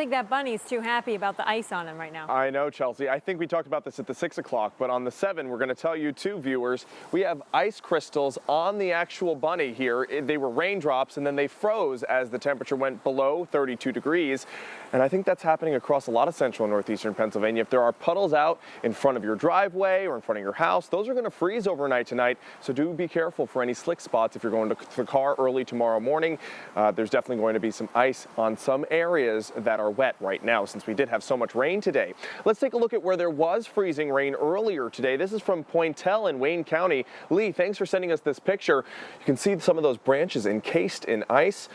I think that bunny's too happy about the ice on him right now. I know, Chelsea. I think we talked about this at the 6 o'clock, but on the 7, we're going to tell you too, viewers, we have ice crystals on the actual bunny here. They were raindrops and then they froze as the temperature went below 32 degrees. And I think that's happening across a lot of central and northeastern Pennsylvania. If there are puddles out in front of your driveway or in front of your house, those are going to freeze overnight tonight. So do be careful for any slick spots if you're going to the car early tomorrow morning. There's definitely going to be some ice on some areas that are wet right now since we did have so much rain today. Let's take a look at where there was freezing rain earlier today. This is from Pointel in Wayne County. Lee, thanks for sending us this picture. You can see some of those branches encased in ice.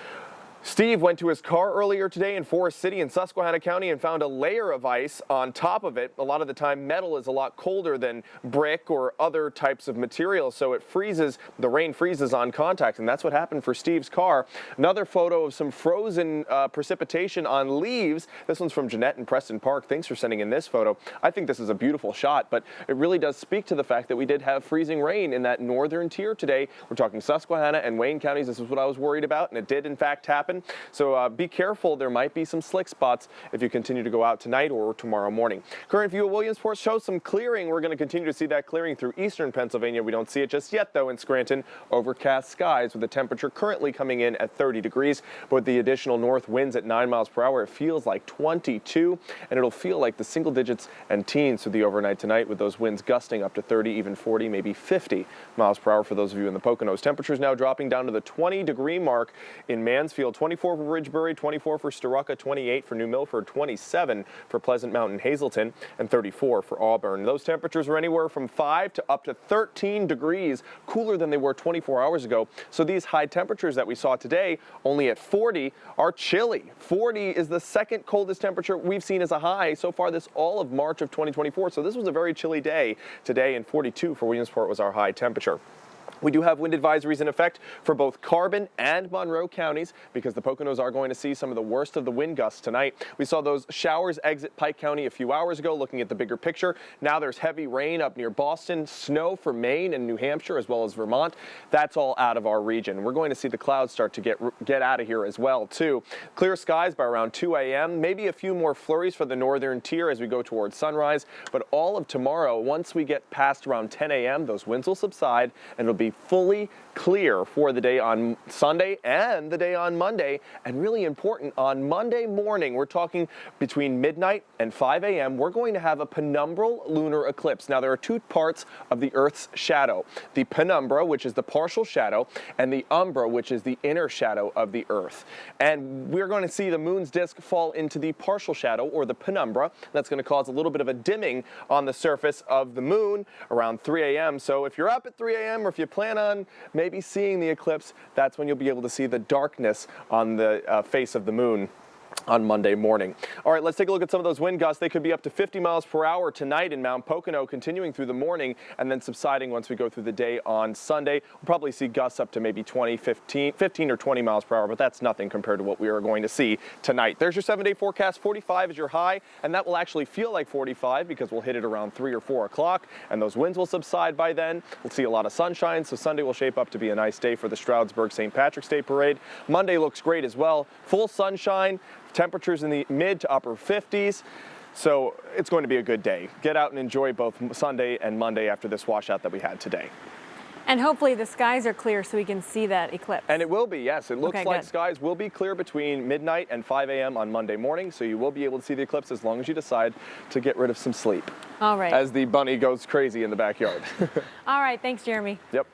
Steve went to his car earlier today in Forest City in Susquehanna County and found a layer of ice on top of it. A lot of the time, metal is a lot colder than brick or other types of material, so it freezes, the rain freezes on contact, and that's what happened for Steve's car. Another photo of some frozen precipitation on leaves. This one's from Jeanette in Preston Park. Thanks for sending in this photo. I think this is a beautiful shot, but it really does speak to the fact that we did have freezing rain in that northern tier today. We're talking Susquehanna and Wayne counties. This is what I was worried about, and it did in fact happen. So be careful. There might be some slick spots if you continue to go out tonight or tomorrow morning. Current view of Williamsport shows some clearing. We're going to continue to see that clearing through eastern Pennsylvania. We don't see it just yet, though, in Scranton. Overcast skies with the temperature currently coming in at 30 degrees. But with the additional north winds at 9 miles per hour, it feels like 22, and it'll feel like the single digits and teens through the overnight tonight with those winds gusting up to 30, even 40, maybe 50 miles per hour for those of you in the Poconos. Temperatures now dropping down to the 20-degree mark in Mansfield, 24 for Ridgebury, 24 for Storuca, 28 for New Milford, 27 for Pleasant Mountain, Hazleton, and 34 for Auburn. Those temperatures are anywhere from 5 to up to 13 degrees cooler than they were 24 hours ago. So these high temperatures that we saw today, only at 40, are chilly. 40 is the second coldest temperature we've seen as a high so far this all of March of 2024. So this was a very chilly day today, and 42 for Williamsport was our high temperature. We do have wind advisories in effect for both Carbon and Monroe counties because the Poconos are going to see some of the worst of the wind gusts tonight. We saw those showers exit Pike County a few hours ago, looking at the bigger picture. Now there's heavy rain up near Boston, snow for Maine and New Hampshire as well as Vermont. That's all out of our region. We're going to see the clouds start to get out of here as well, too. Clear skies by around 2 a.m. Maybe a few more flurries for the northern tier as we go towards sunrise. But all of tomorrow, once we get past around 10 a.m., those winds will subside and it'll be fully clear for the day on Sunday and the day on Monday. And really important, on Monday morning, we're talking between midnight and 5 a.m., we're going to have a penumbral lunar eclipse. Now, there are two parts of the Earth's shadow, the penumbra, which is the partial shadow, and the umbra, which is the inner shadow of the Earth. And we're going to see the moon's disk fall into the partial shadow, or the penumbra. That's going to cause a little bit of a dimming on the surface of the moon around 3 a.m. So if you're up at 3 a.m. or if you plan on maybe seeing the eclipse, that's when you'll be able to see the darkness on the face of the moon on Monday morning. All right, let's take a look at some of those wind gusts. They could be up to 50 miles per hour tonight in Mount Pocono, continuing through the morning and then subsiding once we go through the day on Sunday. We'll probably see gusts up to maybe 15 or 20 miles per hour, but that's nothing compared to what we are going to see tonight. There's your 7-day forecast. 45 is your high, and that will actually feel like 45 because we'll hit it around 3 or 4 o'clock, and those winds will subside by then. We'll see a lot of sunshine, so Sunday will shape up to be a nice day for the Stroudsburg St. Patrick's Day Parade. Monday looks great as well. Full sunshine. Temperatures in the mid to upper 50s, so it's going to be a good day. Get out and enjoy both Sunday and Monday after this washout that we had today. And hopefully the skies are clear so we can see that eclipse. And it will be, yes. It looks like good. Skies will be clear between midnight and 5 a.m. on Monday morning, so you will be able to see the eclipse as long as you decide to get rid of some sleep. All right. As the bunny goes crazy in the backyard. All right, thanks, Jeremy. Yep.